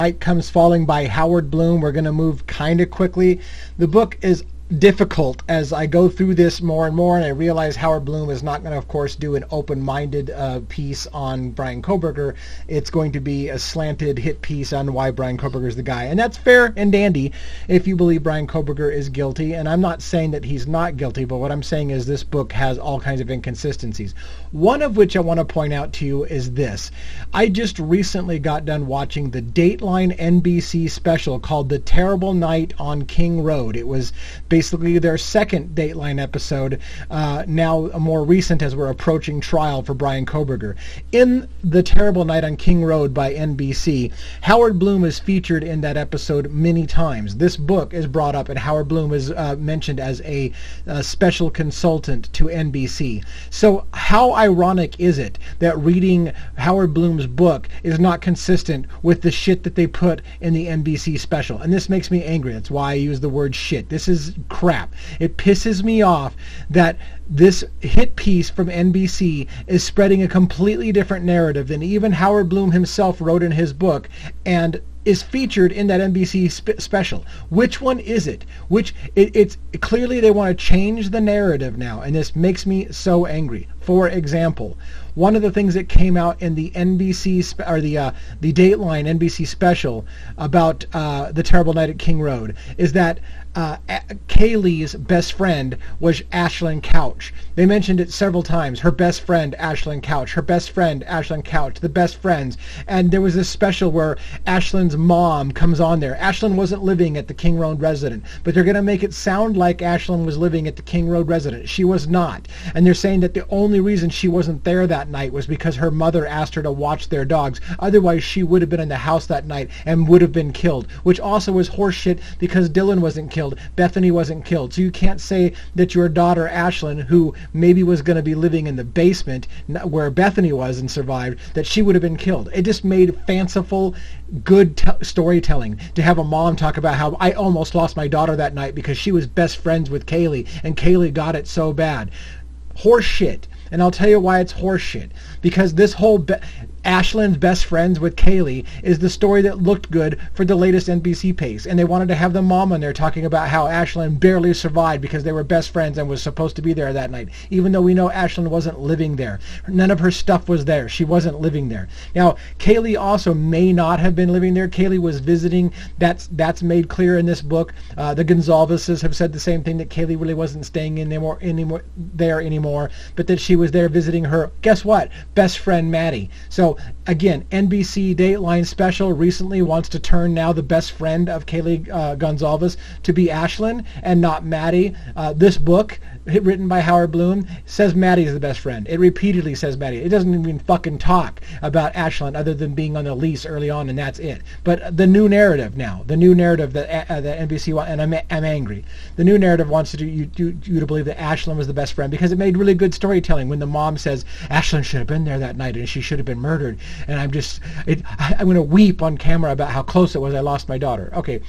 Night Comes Falling by Howard Blum. We're going to move kind of quickly. The book is difficult as I go through this more and more, and I realize Howard Blum is not going to, of course, do an open-minded piece on Bryan Kohberger. It's going to be a slanted hit piece on why Bryan Kohberger is the guy, and that's fair and dandy if you believe Bryan Kohberger is guilty, and I'm not saying that he's not guilty, but what I'm saying is this book has all kinds of inconsistencies. One of which I want to point out to you is this. I just recently got done watching the Dateline NBC special called The Terrible Night on King Road. It was basically their second Dateline episode, now more recent as we're approaching trial for Bryan Kohberger. In The Terrible Night on King Road by NBC, Howard Blum is featured in that episode many times. This book is brought up, and Howard Blum is mentioned as a special consultant to NBC. So how ironic is it that reading Howard Blum's book is not consistent with the shit that they put in the NBC special? And this makes me angry. That's why I use the word shit. This is crap. It pisses me off that this hit piece from NBC is spreading a completely different narrative than even Howard Blum himself wrote in his book and is featured in that NBC special. Which one is it? It's clearly they want to change the narrative now, and this makes me so angry. For example, one of the things that came out in the NBC the Dateline NBC special about The Terrible Night at King Road is that Kaylee's best friend was Ashlyn Couch. They mentioned it several times. Her best friend, Ashlyn Couch. Her best friend, Ashlyn Couch. The best friends. And there was this special where Ashlyn's mom comes on there. Ashlyn wasn't living at the King Road residence, but they're going to make it sound like Ashlyn was living at the King Road residence. She was not. And they're saying that the only reason she wasn't there that night was because her mother asked her to watch their dogs. Otherwise, she would have been in the house that night and would have been killed, which also was horseshit because Dylan wasn't killed. Bethany wasn't killed. So you can't say that your daughter Ashlyn, who maybe was going to be living in the basement where Bethany was and survived, that she would have been killed. It just made fanciful, good storytelling to have a mom talk about how I almost lost my daughter that night because she was best friends with Kaylee and Kaylee got it so bad. Horseshit. And I'll tell you why it's horseshit. Because this whole Ashlyn's best friends with Kaylee is the story that looked good for the latest NBC piece. And they wanted to have the mom on there talking about how Ashlyn barely survived because they were best friends and was supposed to be there that night. Even though we know Ashlyn wasn't living there. None of her stuff was there. She wasn't living there. Now, Kaylee also may not have been living there. Kaylee was visiting. That's made clear in this book. The Gonzalveses have said the same thing, that Kaylee really wasn't staying in there anymore, but that she was there visiting her, guess what, best friend Maddie. So again, NBC Dateline special recently wants to turn now the best friend of Kaylee Gonzalves to be Ashlyn and not Maddie. This book, written by Howard Blum, says Maddie is the best friend. It repeatedly says Maddie. It doesn't even fucking talk about Ashlyn other than being on the lease early on, and that's it. But the new narrative now, the new narrative that NBC wants, and I'm angry. The new narrative wants you to believe that Ashlyn was the best friend because it made really good storytelling when the mom says Ashlyn should have been there that night and she should have been murdered. And I'm going to weep on camera about how close it was I lost my daughter. Okay,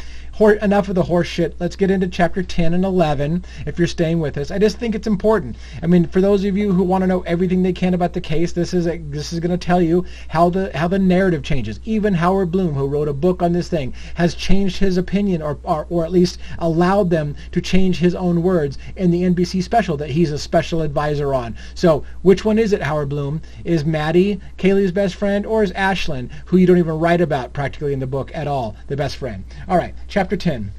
enough of the horse shit. Let's get into chapter 10 and 11 if you're staying with us. I just think it's important. I mean, for those of you who want to know everything they can about the case, this is going to tell you how the narrative changes. Even Howard Blum, who wrote a book on this thing, has changed his opinion or at least allowed them to change his own words in the NBC special that he's a special advisor on. So which one is it, Howard Blum? Is Maddie Kaylee's best friend, or is Ashlyn, who you don't even write about practically in the book at all, the best friend? All right, chapter 10.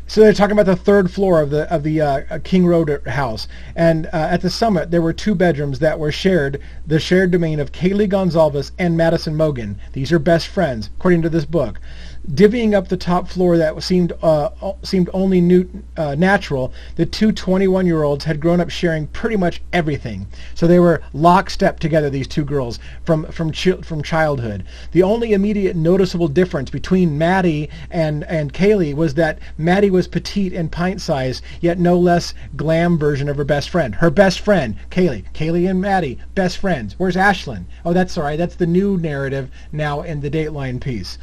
So they're talking about the third floor of the King Road house, and at the summit there were two bedrooms that were the shared domain of Kaylee Gonzalves and Madison Mogan. These are best friends, according to this book. Divvying up the top floor that seemed only natural, the two 21-year-olds had grown up sharing pretty much everything. So they were lockstep together, these two girls, from childhood. The only immediate noticeable difference between Maddie and Kaylee was that Maddie was petite and pint-sized, yet no less glam version of her best friend. Her best friend, Kaylee. Kaylee and Maddie, best friends. Where's Ashlyn? Oh, that's all right. That's the new narrative now in the Dateline piece.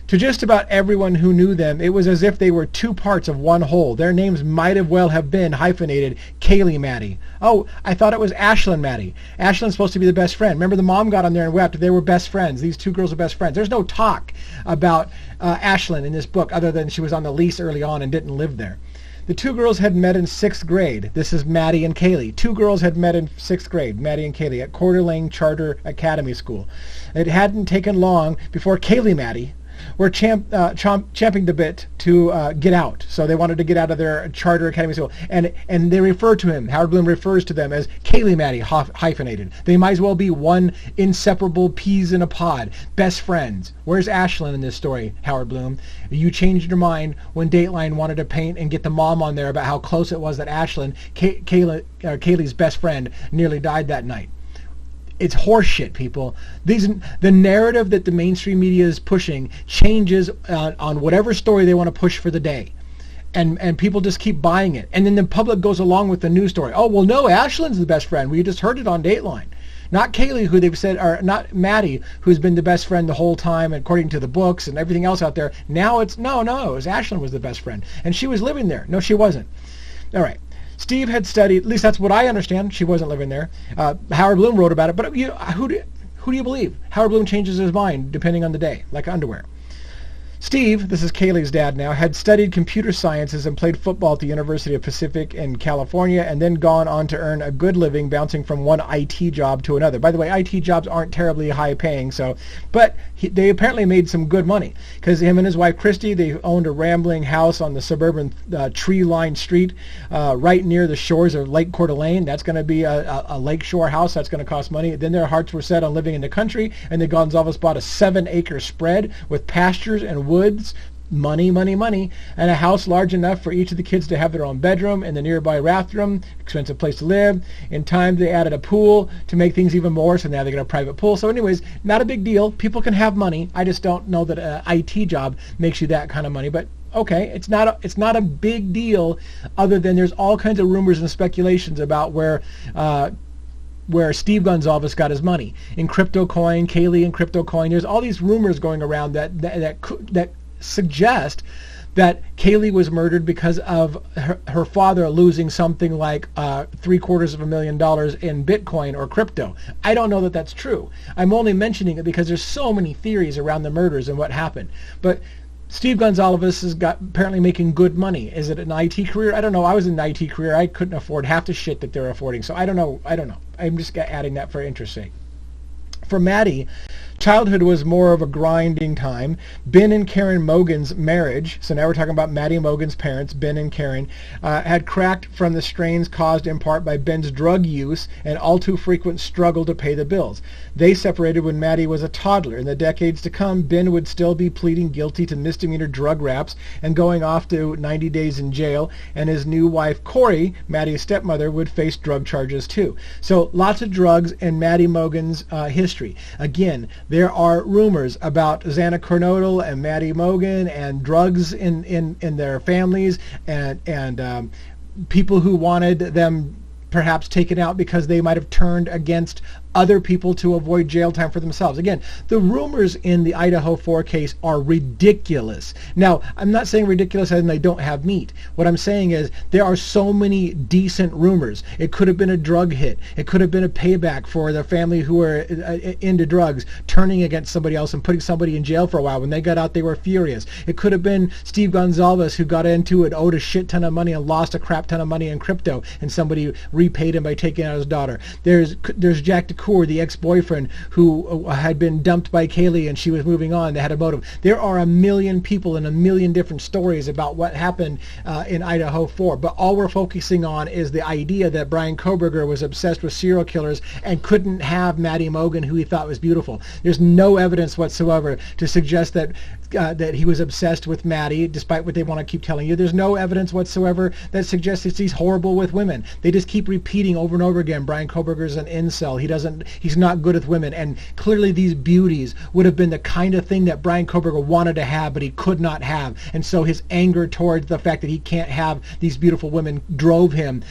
To just about everyone who knew them, it was as if they were two parts of one whole. Their names might have well have been hyphenated Kaylee Maddie. Oh, I thought it was Ashlyn Maddie. Ashlyn's supposed to be the best friend. Remember the mom got on there and wept. They were best friends. These two girls are best friends. There's no talk about Ashlyn in this book other than she was on the lease early on and didn't live there. The two girls had met in 6th grade. This is Maddie and Kaylee. Two girls had met in 6th grade, Maddie and Kaylee, at Coeur d'Alene Charter Academy School. It hadn't taken long before Kaylee Maddie were champing the bit to get out. So they wanted to get out of their charter academy school. And they refer to him, Howard Blum refers to them as Kaylee Maddie, hyphenated. They might as well be one inseparable peas in a pod, best friends. Where's Ashlyn in this story, Howard Blum? You changed your mind when Dateline wanted to paint and get the mom on there about how close it was that Ashlyn, Kaylee's best friend, nearly died that night. It's horseshit, people. The narrative that the mainstream media is pushing changes on whatever story they want to push for the day. And people just keep buying it. And then the public goes along with the news story. Oh, well, no, Ashlyn's the best friend. We just heard it on Dateline. Not Kaylee, who they've said, or not Maddie, who's been the best friend the whole time, according to the books and everything else out there. Now it's, no, it was Ashlyn was the best friend. And she was living there. No, she wasn't. All right. Steve had studied, at least that's what I understand. She wasn't living there. Howard Blum wrote about it. But who do you believe? Howard Blum changes his mind depending on the day, like underwear. Steve, this is Kaylee's dad now, had studied computer sciences and played football at the University of Pacific in California and then gone on to earn a good living bouncing from one IT job to another. By the way, IT jobs aren't terribly high paying, but they apparently made some good money because him and his wife Christy, they owned a rambling house on the suburban tree-lined street right near the shores of Lake Coeur d'Alene. That's going to be a lakeshore house. That's going to cost money. Then their hearts were set on living in the country, and the Gonzalez bought a 7-acre spread with pastures and woods, money, and a house large enough for each of the kids to have their own bedroom and the nearby bathroom, expensive place to live. In time, they added a pool to make things even more, so now they got a private pool. So anyways, not a big deal. People can have money. I just don't know that an IT job makes you that kind of money, but okay, it's not a big deal other than there's all kinds of rumors and speculations about where Steve Gonzalez got his money. In crypto coin, Kaylee and crypto coin, there's all these rumors going around that suggest that Kaylee was murdered because of her father losing something like $750,000 in Bitcoin or crypto. I don't know that that's true. I'm only mentioning it because there's so many theories around the murders and what happened. But Steve Gonzalez is apparently making good money. Is it an IT career? I don't know. I was in an IT career. I couldn't afford half the shit that they're affording. So I don't know. I'm just adding that for interest's sake. For Maddie, childhood was more of a grinding time. Ben and Karen Mogan's marriage, so now we're talking about Maddie Mogan's parents, Ben and Karen, had cracked from the strains caused in part by Ben's drug use and all too frequent struggle to pay the bills. They separated when Maddie was a toddler. In the decades to come, Ben would still be pleading guilty to misdemeanor drug raps and going off to 90 days in jail, and his new wife, Corey, Maddie's stepmother, would face drug charges too. So lots of drugs in Maddie Mogan's history. Again, there are rumors about Xana Kernodle and Maddie Mogan and drugs in their families and people who wanted them perhaps taken out because they might have turned against other people to avoid jail time for themselves. Again, the rumors in the Idaho 4 case are ridiculous. Now, I'm not saying ridiculous as in they don't have meat. What I'm saying is there are so many decent rumors. It could have been a drug hit. It could have been a payback for the family who were into drugs, turning against somebody else and putting somebody in jail for a while. When they got out, they were furious. It could have been Steve Gonzalez who got into it, owed a shit ton of money and lost a crap ton of money in crypto, and somebody repaid him by taking out his daughter. There's Jack the ex-boyfriend who had been dumped by Kaylee and she was moving on. They had a motive. There are a million people and a million different stories about what happened in Idaho 4, but all we're focusing on is the idea that Brian Koberger was obsessed with serial killers and couldn't have Maddie Mogan, who he thought was beautiful. There's no evidence whatsoever to suggest that he was obsessed with Maddie, despite what they want to keep telling you. There's no evidence whatsoever that suggests that he's horrible with women. They just keep repeating over and over again, Brian Koberger's an incel. He's not good with women. And clearly these beauties would have been the kind of thing that Brian Koberger wanted to have, but he could not have. And so his anger towards the fact that he can't have these beautiful women drove him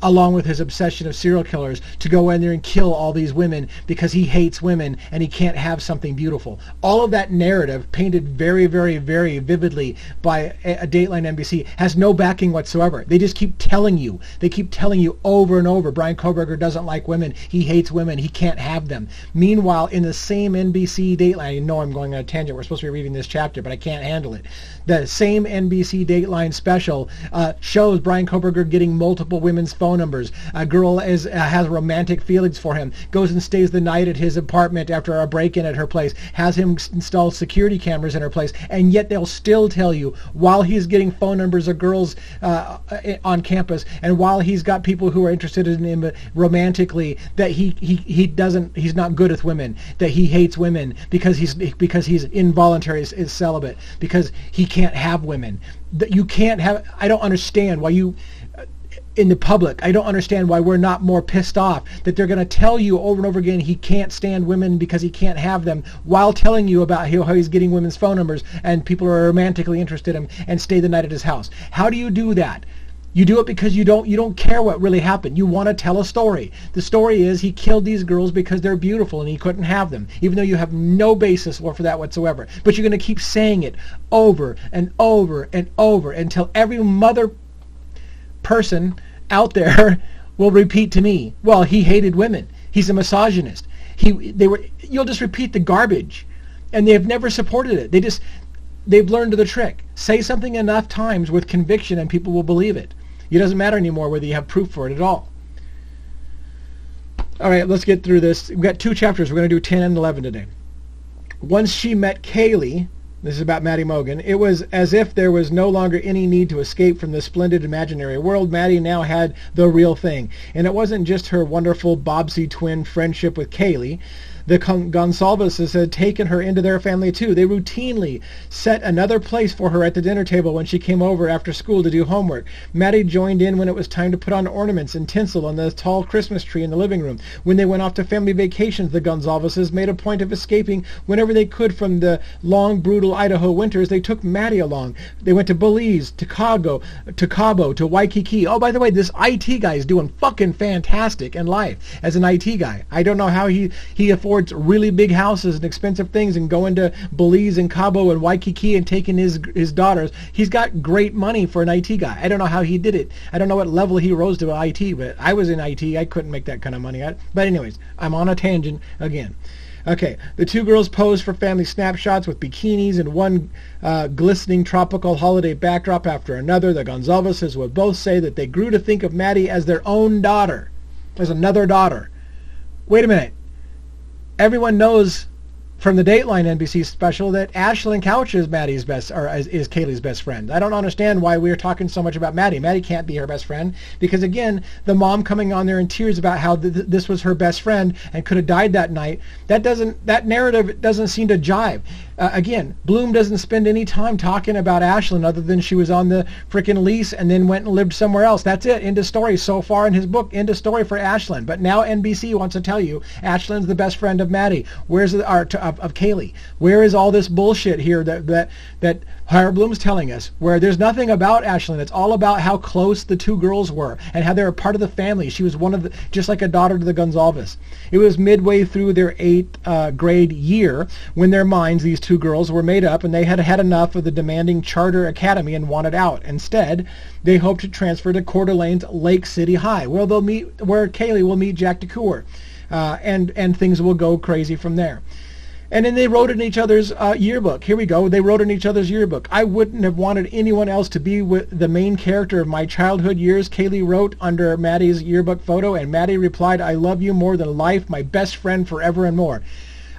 along with his obsession of serial killers, to go in there and kill all these women because he hates women and he can't have something beautiful. All of that narrative, painted very, very, very vividly by a Dateline NBC, has no backing whatsoever. They just keep telling you. They keep telling you over and over, Brian Koberger doesn't like women, he hates women, he can't have them. Meanwhile, in the same NBC Dateline, you know I'm going on a tangent, we're supposed to be reading this chapter, but I can't handle it. The same NBC Dateline special shows Brian Koberger getting multiple women's phone numbers. A girl has romantic feelings for him, goes and stays the night at his apartment after a break-in at her place, has him install security cameras in her place, and yet they'll still tell you, while he's getting phone numbers of girls on campus, and while he's got people who are interested in him romantically, that he's not good with women, that he hates women because he's involuntary, is celibate, because he can't have women. That you can't have. I don't understand why you, in the public, I don't understand why we're not more pissed off that they're going to tell you over and over again he can't stand women because he can't have them, while telling you about how he's getting women's phone numbers and people are romantically interested in him and stay the night at his house. How do you do that? You do it because you don't care what really happened. You want to tell a story. The story is he killed these girls because they're beautiful and he couldn't have them, even though you have no basis for that whatsoever. But you're going to keep saying it over and over and over until every mother person out there will repeat to me, well, he hated women. He's a misogynist. You'll just repeat the garbage, and they have never supported it. They've learned the trick. Say something enough times with conviction and people will believe it. It doesn't matter anymore whether you have proof for it at all. All right, let's get through this. We've got 2 chapters. We're going to do 10 and 11 today. Once she met Kaylee, this is about Maddie Mogan, it was as if there was no longer any need to escape from the splendid imaginary world. Maddie now had the real thing. And it wasn't just her wonderful Bobbsey twin friendship with Kaylee. The Gonsalveses had taken her into their family too. They routinely set another place for her at the dinner table when she came over after school to do homework. Maddie joined in when it was time to put on ornaments and tinsel on the tall Christmas tree in the living room. When they went off to family vacations, the Gonsalveses made a point of escaping whenever they could from the long, brutal Idaho winters. They took Maddie along. They went to Belize, to Cabo, to Waikiki. Oh, by the way, this IT guy is doing fucking fantastic in life as an IT guy. I don't know how he affords really big houses and expensive things and going to Belize and Cabo and Waikiki and taking his daughters. He's got great money for an IT guy. I don't know how he did it. I don't know what level he rose to IT, but I was in IT. I couldn't make that kind of money. But anyways, I'm on a tangent again. Okay, the 2 girls posed for family snapshots with bikinis and one glistening tropical holiday backdrop after another. The Gonsalveses would both say that they grew to think of Maddie as their own daughter, as another daughter. Wait a minute. Everyone knows from the Dateline NBC special that Ashlyn Couch is Maddie's is Kaylee's best friend. I don't understand why we're talking so much about Maddie. Maddie can't be her best friend because, again, the mom coming on there in tears about how this was her best friend and could have died that night. That narrative doesn't seem to jive. Again, Blum doesn't spend any time talking about Ashlyn other than she was on the frickin' lease and then went and lived somewhere else. That's it. End of story so far in his book. End of story for Ashlyn. But now NBC wants to tell you Ashlyn's the best friend of Maddie. Where's the art of Kaylee? Where is all this bullshit here that Howard Blum's telling us, where there's nothing about Ashlyn? It's all about how close the 2 girls were and how they were part of the family. She was just like a daughter to the Gonsalves. It was midway through their 8th grade year when their minds, these 2 girls, were made up and they had had enough of the demanding charter academy and wanted out. Instead, they hoped to transfer to Coeur d'Alene's Lake City High, where Kaylee will meet Jack DeCoeur, and things will go crazy from there. And then they wrote in each other's yearbook. Here we go. They wrote in each other's yearbook. I wouldn't have wanted anyone else to be with the main character of my childhood years, Kaylee wrote under Maddie's yearbook photo, and Maddie replied, I love you more than life, my best friend forever and more.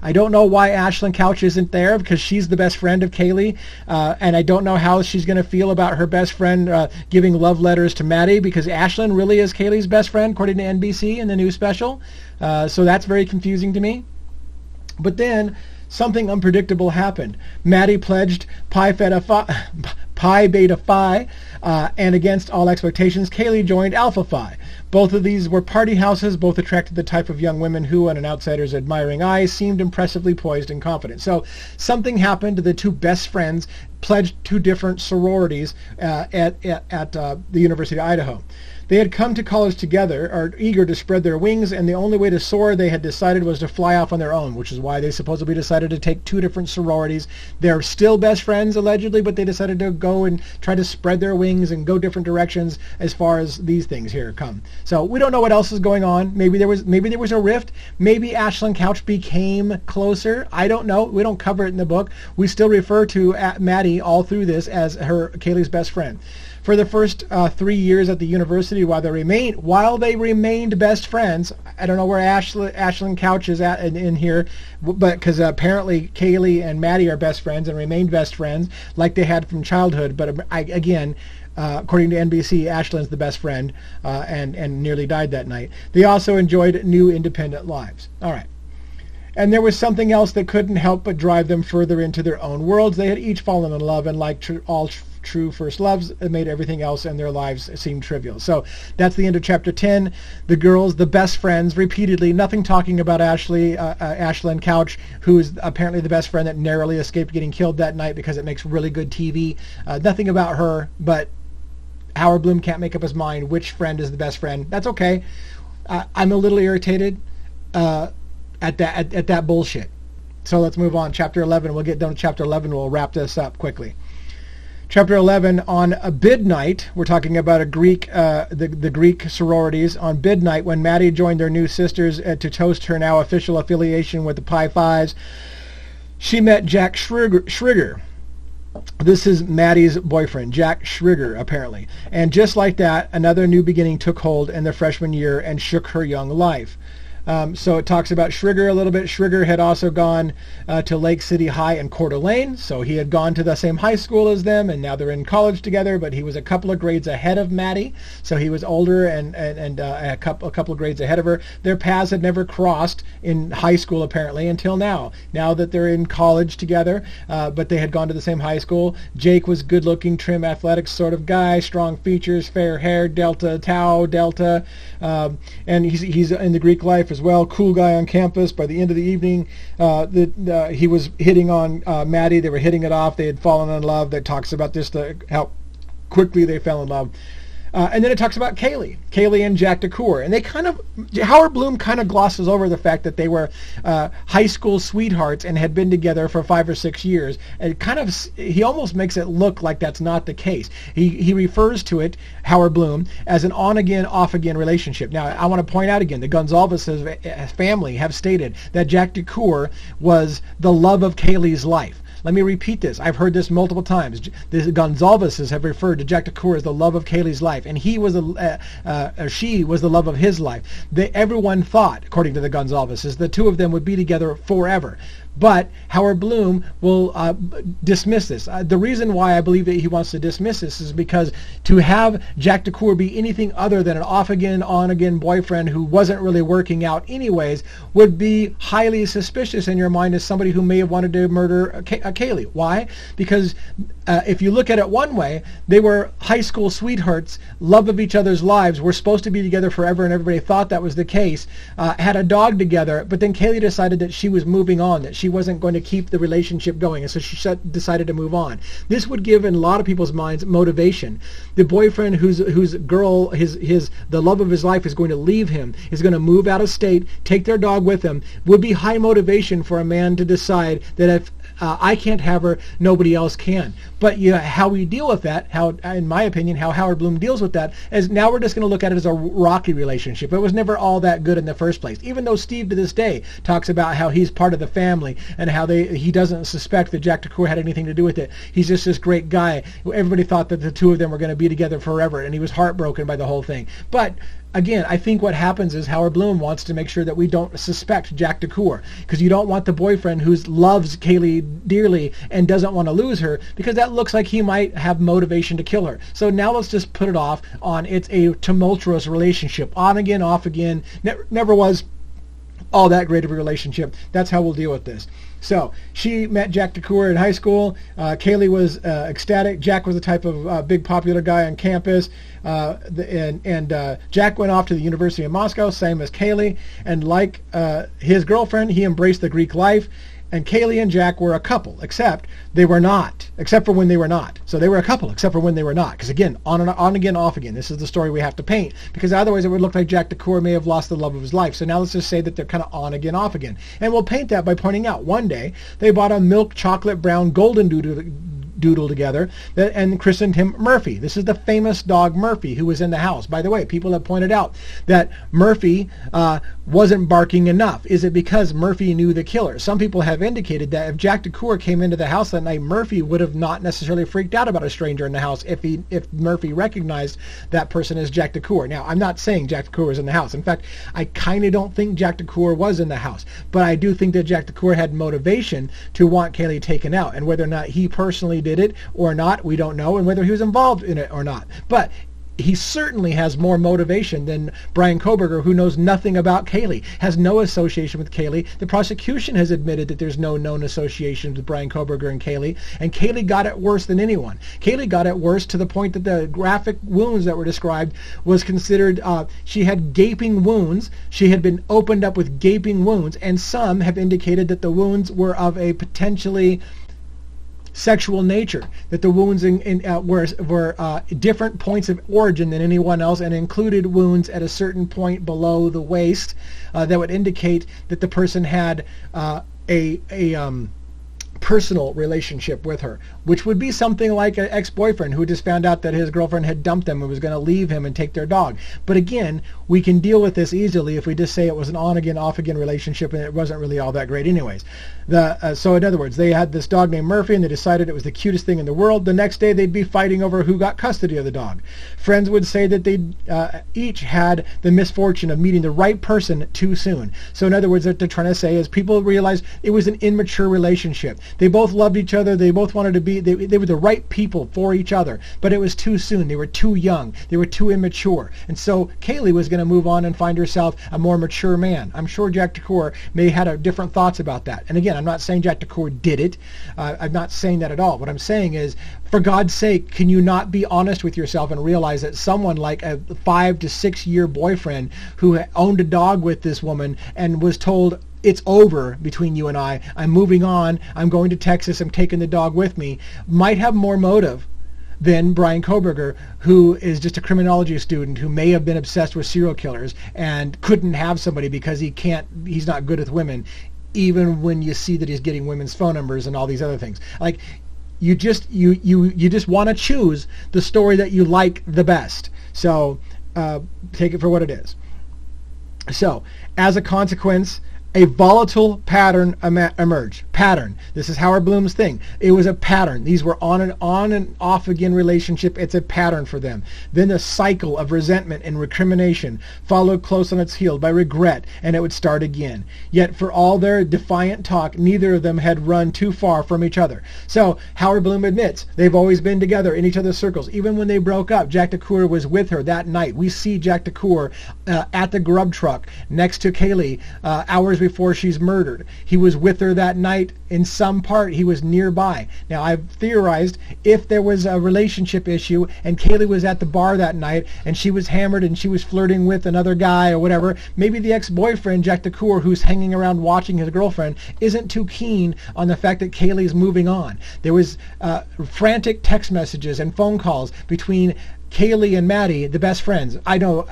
I don't know why Ashlyn Couch isn't there because she's the best friend of Kaylee, and I don't know how she's going to feel about her best friend giving love letters to Maddie because Ashlyn really is Kaylee's best friend according to NBC in the new special. So that's very confusing to me. But then something unpredictable happened. Maddie pledged Pi Pi Beta Phi, and against all expectations, Kaylee joined Alpha Phi. Both of these were party houses, both attracted the type of young women who, on an outsider's admiring eye, seemed impressively poised and confident. So something happened. The two best friends pledged two different sororities at the University of Idaho. They had come to college together, are eager to spread their wings, and the only way to soar, they had decided, was to fly off on their own, which is why they supposedly decided to take two different sororities. They're still best friends, allegedly, but they decided to go and try to spread their wings and go different directions as far as these things here come. So we don't know what else is going on. Maybe there was a rift. Maybe Ashlyn Couch became closer. I don't know. We don't cover it in the book. We still refer to Maddie all through this as Kaylee's best friend. For the first 3 years at the university, while they remained best friends, I don't know where Ashlyn Couch is at in here, but because apparently Kaylee and Maddie are best friends and remained best friends like they had from childhood. But again, according to NBC, Ashlyn's the best friend and nearly died that night. They also enjoyed new independent lives. All right. And there was something else that couldn't help but drive them further into their own worlds. They had each fallen in love, and like all true first loves, it made everything else in their lives seem trivial. So that's the end of chapter 10. The girls, the best friends, repeatedly, nothing talking about Ashlyn Couch, who is apparently the best friend that narrowly escaped getting killed that night because it makes really good TV. Nothing about her, but Howard Blum can't make up his mind which friend is the best friend. That's okay. I'm a little irritated at that bullshit. So let's move on. Chapter 11. We'll get done with chapter 11. We'll wrap this up quickly. Chapter 11, on a bid night, we're talking about the Greek sororities. On bid night, when Maddie joined their new sisters to toast her now official affiliation with the Pi Phis, she met Jack Schriger. This is Maddie's boyfriend, Jack Schriger, apparently. And just like that, another new beginning took hold in their freshman year and shook her young life. So it talks about Schriger a little bit. Schriger had also gone to Lake City High and Coeur d'Alene, so he had gone to the same high school as them, and now they're in college together, but he was a couple of grades ahead of Maddie, so he was older and a couple of grades ahead of her. Their paths had never crossed in high school, apparently, until now that they're in college together, but they had gone to the same high school. Jake was good-looking, trim, athletic sort of guy, strong features, fair hair, Tau Delta, and he's in the Greek life as well, cool guy on campus. By the end of the evening, he was hitting on Maddie. They were hitting it off. They had fallen in love. That talks about this, how quickly they fell in love. And then it talks about Kaylee and Jack DeCour. And Howard Blum kind of glosses over the fact that they were high school sweethearts and had been together for 5 or 6 years. And he almost makes it look like that's not the case. He refers to it, Howard Blum, as an on-again, off-again relationship. Now, I want to point out again, the Gonzalez family have stated that Jack DeCour was the love of Kaylee's life. Let me repeat this. I've heard this multiple times. The Gonzalez's have referred to Jack DeCour as the love of Kaylee's life, and she was the love of his life. Everyone thought, according to the Gonzalez's, the two of them would be together forever. But Howard Blum will dismiss this. The reason why I believe that he wants to dismiss this is because to have Jack DeCour be anything other than an off-again, on-again boyfriend who wasn't really working out anyways would be highly suspicious in your mind as somebody who may have wanted to murder Kaylee. Why? Because if you look at it one way, they were high school sweethearts, love of each other's lives, were supposed to be together forever, and everybody thought that was the case, had a dog together, but then Kaylee decided that she was moving on, that she wasn't going to keep the relationship going, and so she decided to move on. This would give in a lot of people's minds motivation. The boyfriend whose girl, the love of his life, is going to leave him, is going to move out of state, take their dog with him, would be high motivation for a man to decide that if I can't have her, nobody else can. But how we deal with that, in my opinion, how Howard Blum deals with that, is now we're just going to look at it as a rocky relationship. It was never all that good in the first place. Even though Steve to this day talks about how he's part of the family and how he doesn't suspect that Jack DeCour had anything to do with it. He's just this great guy. Everybody thought that the two of them were going to be together forever, and he was heartbroken by the whole thing. But again, I think what happens is Howard Blum wants to make sure that we don't suspect Jack DeCour, because you don't want the boyfriend who loves Kaylee dearly and doesn't want to lose her, because that looks like he might have motivation to kill her. So now let's just put it off on it's a tumultuous relationship, on again, off again, never was all that great of a relationship. That's how we'll deal with this. So she met Jack DeCour in high school. Kaylee was ecstatic. Jack was the type of big popular guy on campus. Jack went off to the University of Moscow, same as Kaylee. And like his girlfriend, he embraced the Greek life. And Kaylee and Jack were a couple, except they were not, except for when they were not. So they were a couple, except for when they were not. Because again, on again, off again. This is the story we have to paint. Because otherwise it would look like Jack DeCour may have lost the love of his life. So now let's just say that they're kind of on again, off again. And we'll paint that by pointing out one day they bought a milk chocolate brown golden doodle together and christened him Murphy. This is the famous dog Murphy who was in the house. By the way, people have pointed out that Murphy wasn't barking enough. Is it because Murphy knew the killer? Some people have indicated that if Jack DeCour came into the house that night, Murphy would have not necessarily freaked out about a stranger in the house if Murphy recognized that person as Jack DeCour. Now, I'm not saying Jack DeCour was in the house. In fact, I kind of don't think Jack DeCour was in the house, but I do think that Jack DeCour had motivation to want Kaylee taken out, and whether or not he personally did it or not, we don't know, and whether he was involved in it or not. But he certainly has more motivation than Bryan Kohberger, who knows nothing about Kaylee, has no association with Kaylee. The prosecution has admitted that there's no known association with Bryan Kohberger and Kaylee got it worse than anyone. Kaylee got it worse to the point that the graphic wounds that were described was considered, she had gaping wounds. She had been opened up with gaping wounds, and some have indicated that the wounds were of a potentially sexual nature, that the wounds were different points of origin than anyone else, and included wounds at a certain point below the waist that would indicate that the person had a personal relationship with her, which would be something like an ex-boyfriend who just found out that his girlfriend had dumped him and was going to leave him and take their dog. But again, we can deal with this easily if we just say it was an on-again, off-again relationship and it wasn't really all that great anyways. So in other words, they had this dog named Murphy and they decided it was the cutest thing in the world. The next day they'd be fighting over who got custody of the dog. Friends would say that they each had the misfortune of meeting the right person too soon. So in other words, what they're trying to say is people realized it was an immature relationship. They both loved each other. They both wanted to be, they were the right people for each other, but it was too soon. They were too young. They were too immature. And so Kaylee was going to move on and find herself a more mature man. I'm sure Jack DeCour may have had different thoughts about that. And again, I'm not saying Jack DeCour did it. I'm not saying that at all. What I'm saying is, for God's sake, can you not be honest with yourself and realize that someone like a 5 to 6 year boyfriend who owned a dog with this woman and was told, it's over between you and I'm moving on, I'm going to Texas, I'm taking the dog with me, might have more motive than Bryan Kohberger, who is just a criminology student who may have been obsessed with serial killers and couldn't have somebody because he's not good with women, even when you see that he's getting women's phone numbers and all these other things. Like, you just want to choose the story that you like the best. So take it for what it is. So as a consequence, a volatile pattern emerged. Pattern. This is Howard Blum's thing. It was a pattern. These were on and off again relationship. It's a pattern for them. Then a cycle of resentment and recrimination followed close on its heel by regret, and it would start again. Yet for all their defiant talk, neither of them had run too far from each other. So Howard Blum admits they've always been together in each other's circles. Even when they broke up, Jack DeCour was with her that night. We see Jack DeCour at the grub truck next to Kaylee hours before she's murdered. He was with her that night. In some part, he was nearby. Now, I've theorized if there was a relationship issue and Kaylee was at the bar that night and she was hammered and she was flirting with another guy or whatever, maybe the ex-boyfriend, Jack DeCour, who's hanging around watching his girlfriend, isn't too keen on the fact that Kaylee's moving on. There was frantic text messages and phone calls between Kaylee and Maddie, the best friends. I know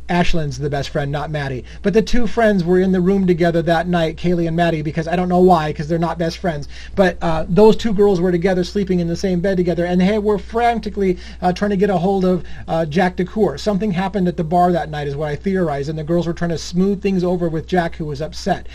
Ashlyn's the best friend, not Maddie. But the two friends were in the room together that night, Kaylee and Maddie, because I don't know why, because they're not best friends. But those two girls were together, sleeping in the same bed together, and they were frantically trying to get a hold of Jack DeCour. Something happened at the bar that night is what I theorize, and the girls were trying to smooth things over with Jack, who was upset.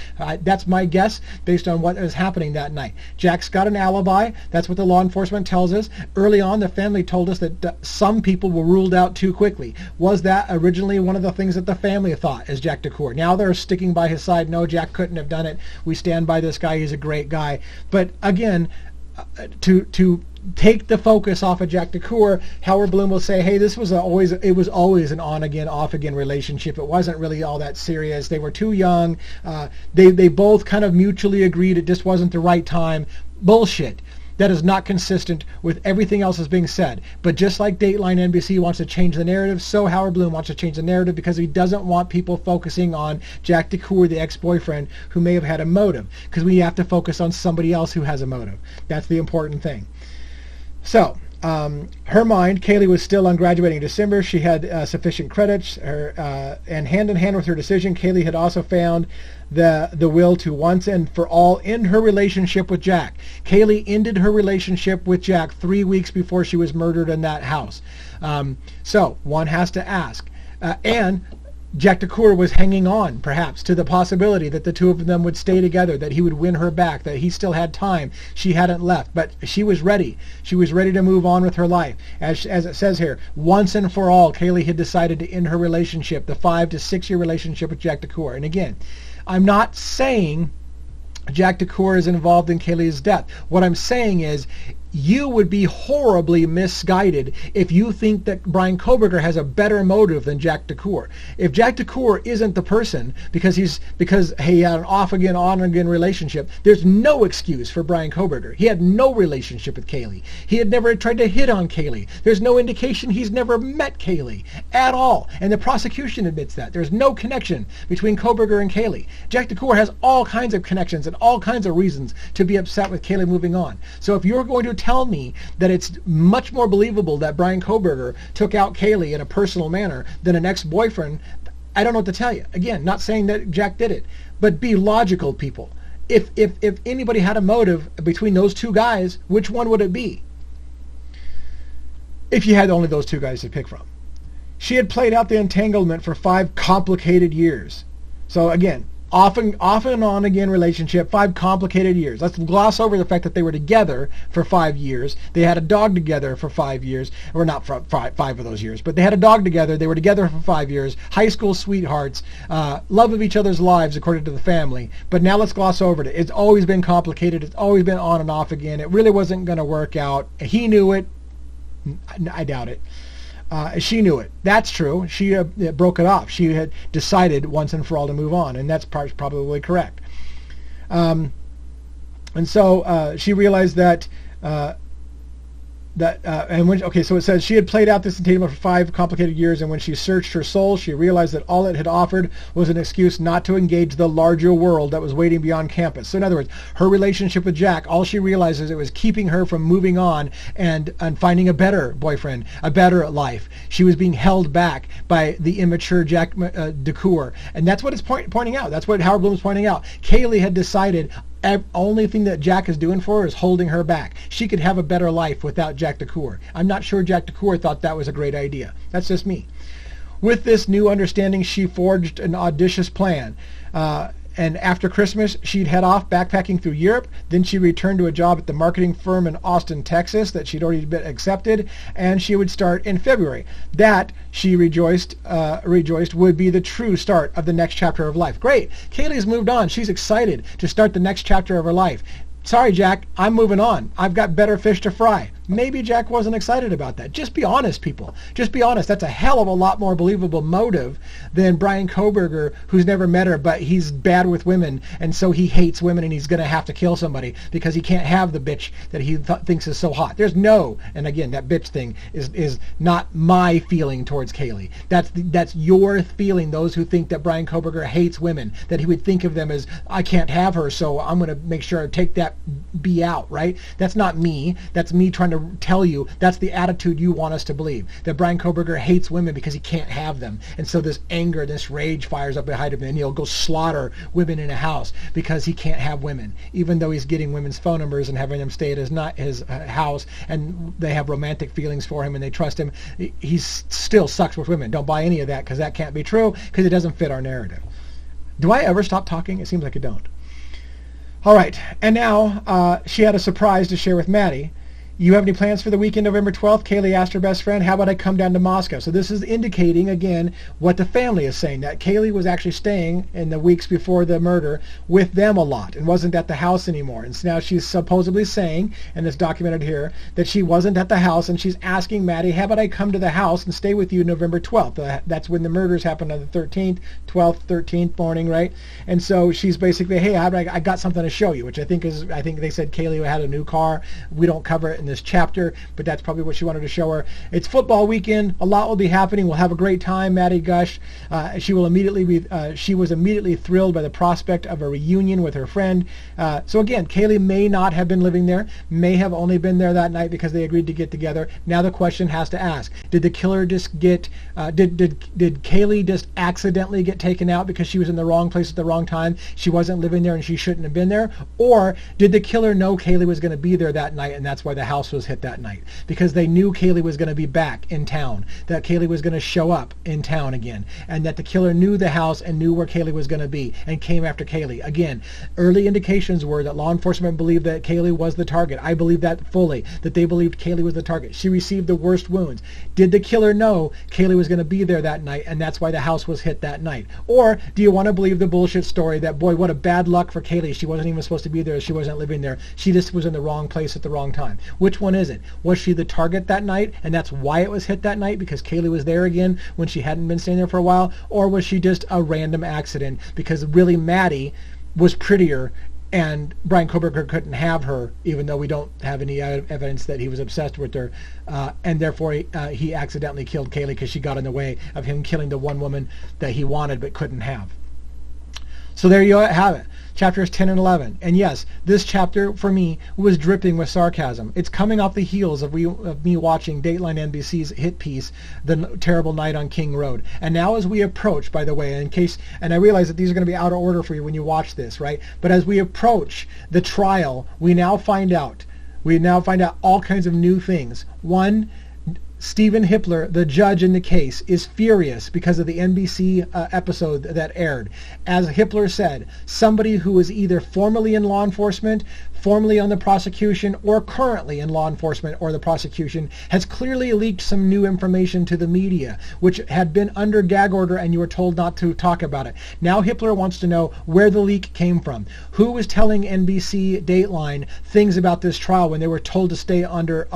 That's my guess based on what was happening that night. Jack's got an alibi. That's what the law enforcement tells us. Early on, the family told us that some people were ruled out too quickly. Was that originally one of the things that the family thought as Jack DeCour? Now they're sticking by his side. No, Jack couldn't have done it. We stand by this guy. He's a great guy. But again, to take the focus off of Jack DeCour, Howard Blum will say, hey, it was always an on again, off again relationship. It wasn't really all that serious. They were too young. They both kind of mutually agreed it just wasn't the right time. Bullshit. That is not consistent with everything else that's being said. But just like Dateline NBC wants to change the narrative, so Howard Blum wants to change the narrative because he doesn't want people focusing on Jack DeCour, the ex-boyfriend, who may have had a motive. Because we have to focus on somebody else who has a motive. That's the important thing. So, her mind, Kaylee was still on graduating in December. She had sufficient credits. And hand in hand with her decision, Kaylee had also found the will to once and for all end her relationship with Jack. Kaylee ended her relationship with Jack 3 weeks before she was murdered in that house. So one has to ask. And Jack DeCour was hanging on, perhaps, to the possibility that the two of them would stay together, that he would win her back, that he still had time. She hadn't left, but she was ready. She was ready to move on with her life. As it says here, once and for all, Kaylee had decided to end her relationship, the 5 to 6 year relationship with Jack DeCour. And again, I'm not saying Jack DeCour is involved in Kaylee's death. What I'm saying is you would be horribly misguided if you think that Bryan Kohberger has a better motive than Jack DeCour. If Jack DeCour isn't the person because he had an off again, on again relationship, there's no excuse for Bryan Kohberger. He had no relationship with Kaylee. He had never tried to hit on Kaylee. There's no indication he's never met Kaylee at all. And the prosecution admits that. There's no connection between Kohberger and Kaylee. Jack DeCour has all kinds of connections and all kinds of reasons to be upset with Kaylee moving on. So if you're going to tell me that it's much more believable that Bryan Kohberger took out Kaylee in a personal manner than an ex-boyfriend, I don't know what to tell you. Again, not saying that Jack did it, but be logical, people. If anybody had a motive between those two guys, which one would it be? If you had only those two guys to pick from. She had played out the entanglement for 5 complicated years. So again, off and on again relationship, 5 complicated years. Let's gloss over the fact that they were together for 5 years. They had a dog together for 5 years, or not for 5 of those years, but they had a dog together. They were together for 5 years. High school sweethearts, love of each other's lives according to the family. But now let's gloss over it. It's always been complicated. It's always been on and off again. It really wasn't going to work out. He knew it. I doubt it. She knew it. That's true. She broke it off. She had decided once and for all to move on, and that's probably correct. And so she realized that so it says she had played out this entanglement for 5 complicated years, and when she searched her soul, she realized that all it had offered was an excuse not to engage the larger world that was waiting beyond campus. So in other words, her relationship with Jack, all she realized is it was keeping her from moving on and finding a better boyfriend, a better life. She was being held back by the immature Jack DeCour, and that's what it's pointing out. That's what Howard Blum is pointing out. Kaylee had decided only thing that Jack is doing for her is holding her back. She could have a better life without Jack DeCour. I'm not sure Jack DeCour thought that was a great idea. That's just me. With this new understanding, she forged an audacious plan. And after Christmas, she'd head off backpacking through Europe. Then she returned to a job at the marketing firm in Austin, Texas that she'd already been accepted, and she would start in February. That, she rejoiced, would be the true start of the next chapter of life. Great. Kaylee's moved on. She's excited to start the next chapter of her life. Sorry, Jack, I'm moving on. I've got better fish to fry. Maybe Jack wasn't excited about that. Just be honest, people. Just be honest. That's a hell of a lot more believable motive than Bryan Kohberger, who's never met her, but he's bad with women, and so he hates women, and he's going to have to kill somebody because he can't have the bitch that he thinks is so hot. There's no, and again, that bitch thing is not my feeling towards Kaylee. That's your feeling, those who think that Bryan Kohberger hates women, that he would think of them as, I can't have her, so I'm going to make sure I take that B out, right? That's not me. That's me trying to tell you that's the attitude you want us to believe, that Bryan Kohberger hates women because he can't have them, and so this anger, this rage fires up behind him, and he'll go slaughter women in a house because he can't have women, even though he's getting women's phone numbers and having them stay at his house, and they have romantic feelings for him and they trust him. He still sucks with women. Don't buy any of that, because that can't be true, because it doesn't fit our narrative. Do I ever stop talking? It seems like I don't. All right, and now she had a surprise to share with Maddie. You have any plans for the weekend, November 12th? Kaylee asked her best friend, how about I come down to Moscow? So this is indicating, again, what the family is saying, that Kaylee was actually staying in the weeks before the murder with them a lot and wasn't at the house anymore. And so now she's supposedly saying, and it's documented here, that she wasn't at the house, and she's asking Maddie, how about I come to the house and stay with you November 12th? That's when the murders happened on the 13th, 12th, 13th morning, right? And so she's basically, hey, I got something to show you, which I think they said Kaylee had a new car. We don't cover it in this chapter, but that's probably what she wanted to show her. It's football weekend. A lot will be happening. We'll have a great time. Maddie gushed. She was immediately thrilled by the prospect of a reunion with her friend. So again, Kaylee may not have been living there, may have only been there that night because they agreed to get together. Now the question has to ask, did the killer just get, did Kaylee just accidentally get taken out because she was in the wrong place at the wrong time? She wasn't living there and she shouldn't have been there? Or did the killer know Kaylee was going to be there that night, and that's why the house was hit that night? Because they knew Kaylee was going to be back in town, that Kaylee was going to show up in town again, and that the killer knew the house and knew where Kaylee was going to be and came after Kaylee. Again, early indications were that law enforcement believed that Kaylee was the target. I believe that fully, that they believed Kaylee was the target. She received the worst wounds. Did the killer know Kaylee was going to be there that night, and that's why the house was hit that night? Or do you want to believe the bullshit story that, boy, what a bad luck for Kaylee. She wasn't even supposed to be there. She wasn't living there. She just was in the wrong place at the wrong time. Which one is it? Was she the target that night, and that's why it was hit that night, because Kaylee was there again when she hadn't been staying there for a while? Or was she just a random accident because really Maddie was prettier and Bryan Kohberger couldn't have her, even though we don't have any evidence that he was obsessed with her, and therefore he accidentally killed Kaylee because she got in the way of him killing the one woman that he wanted but couldn't have. So there you have it. Chapters 10 and 11. And yes, this chapter for me was dripping with sarcasm. It's coming off the heels of me watching Dateline NBC's hit piece, The Terrible Night on King Road. And now as we approach, by the way, and I realize that these are going to be out of order for you when you watch this, right? But as we approach the trial, we now find out all kinds of new things. One, Stephen Hippler, the judge in the case, is furious because of the NBC episode that aired. As Hippler said, somebody who is either formerly in law enforcement, formerly on the prosecution, or currently in law enforcement or the prosecution has clearly leaked some new information to the media, which had been under gag order and you were told not to talk about it. Now Hippler wants to know where the leak came from. Who was telling NBC Dateline things about this trial when they were told to stay under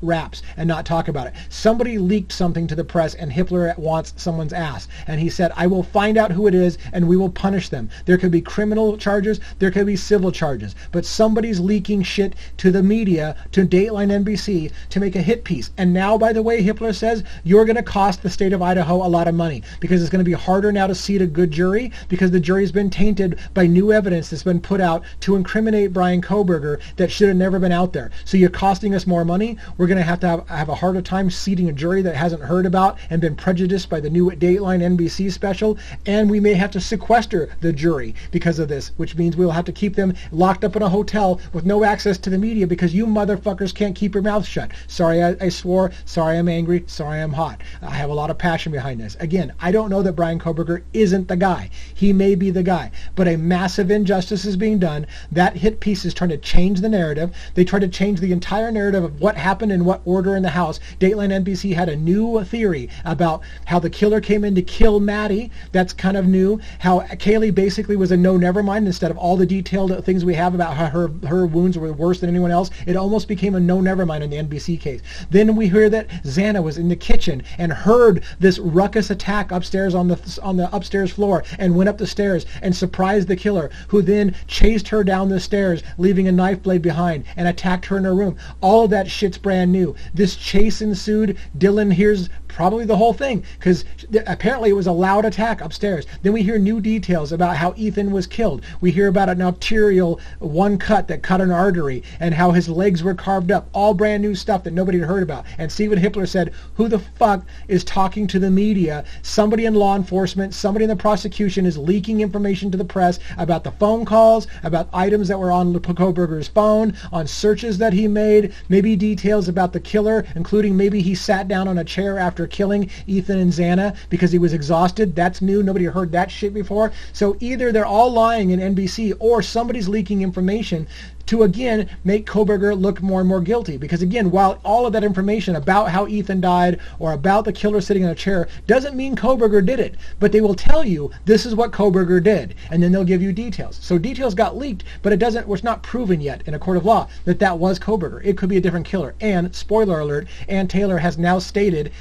wraps and not talk about it? Somebody leaked something to the press and Hippler wants someone's ass. And he said, I will find out who it is and we will punish them. There could be criminal charges, there could be civil charges, but somebody's leaking shit to the media, to Dateline NBC, to make a hit piece. And now, by the way, Hippler says, you're going to cost the state of Idaho a lot of money because it's going to be harder now to seat a good jury because the jury's been tainted by new evidence that's been put out to incriminate Bryan Kohberger that should have never been out there. So you're costing us more money. We're going to have a harder time seating a jury that hasn't heard about and been prejudiced by the new Dateline NBC special, and we may have to sequester the jury because of this, which means we'll have to keep them locked up in a hotel with no access to the media because you motherfuckers can't keep your mouth shut. Sorry I swore, sorry I'm angry, sorry I'm hot. I have a lot of passion behind this. Again, I don't know that Bryan Kohberger isn't the guy. He may be the guy, but a massive injustice is being done. That hit piece is trying to change the narrative. They tried to change the entire narrative of what happened in what order in the house. Dateline NBC had a new theory about how the killer came in to kill Maddie. That's kind of new. How Kaylee basically was a no never mind instead of all the detailed things we have about how her wounds were worse than anyone else. It almost became a no never mind in the NBC case. Then we hear that Xana was in the kitchen and heard this ruckus attack upstairs on the upstairs floor and went up the stairs and surprised the killer, who then chased her down the stairs, leaving a knife blade behind, and attacked her in her room. All of that shit's brand new. This chase ensued. Dylan hears probably the whole thing because apparently it was a loud attack upstairs. Then we hear new details about how Ethan was killed. We hear about an arterial one cut that cut an artery and how his legs were carved up. All brand new stuff that nobody had heard about. And Stephen Hippler said, who the fuck is talking to the media? Somebody in law enforcement, somebody in the prosecution is leaking information to the press about the phone calls, about items that were on Kohberger's phone, on searches that he made, maybe details about the killer, including maybe he sat down on a chair after killing Ethan and Xana because he was exhausted. That's new. Nobody heard that shit before. So either they're all lying in NBC or somebody's leaking information to again make Kohberger look more and more guilty. Because again, while all of that information about how Ethan died or about the killer sitting in a chair doesn't mean Kohberger did it, but they will tell you this is what Kohberger did, and then they'll give you details. So details got leaked, but it's not proven yet in a court of law that that was Kohberger. It could be a different killer. And spoiler alert, Ann Taylor has now stated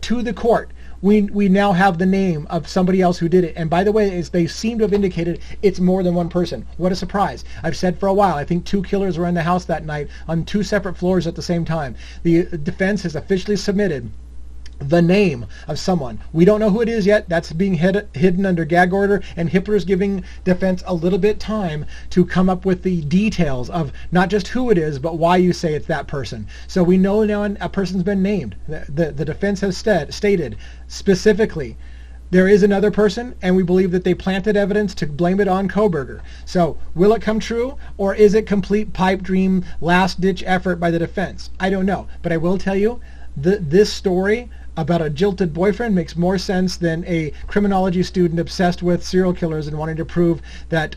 to the court, we now have the name of somebody else who did it. And by the way, as they seem to have indicated, it's more than one person. What a surprise. I've said for a while, I think 2 killers were in the house that night on 2 separate floors at the same time. The defense has officially submitted the name of someone. We don't know who it is yet. That's being hidden under gag order, and Hippler's giving defense a little bit time to come up with the details of not just who it is, but why you say it's that person. So we know now a person's been named. The defense has stated specifically there is another person, and we believe that they planted evidence to blame it on Kohberger. So will it come true, or is it complete pipe dream, last-ditch effort by the defense? I don't know. But I will tell you, this story about a jilted boyfriend makes more sense than a criminology student obsessed with serial killers and wanting to prove that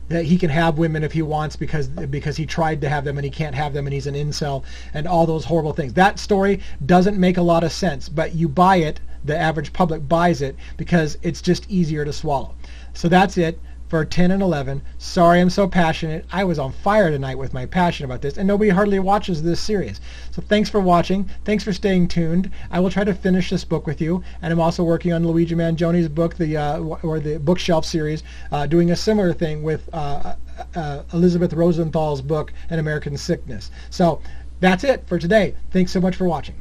that he can have women if he wants because he tried to have them and he can't have them and he's an incel and all those horrible things. That story doesn't make a lot of sense, but you buy it, the average public buys it because it's just easier to swallow. So that's it for 10 and 11. Sorry I'm so passionate. I was on fire tonight with my passion about this, and nobody hardly watches this series. So thanks for watching. Thanks for staying tuned. I will try to finish this book with you, and I'm also working on Luigi Mangioni's book, the bookshelf series, doing a similar thing with Elizabeth Rosenthal's book, An American Sickness. So that's it for today. Thanks so much for watching.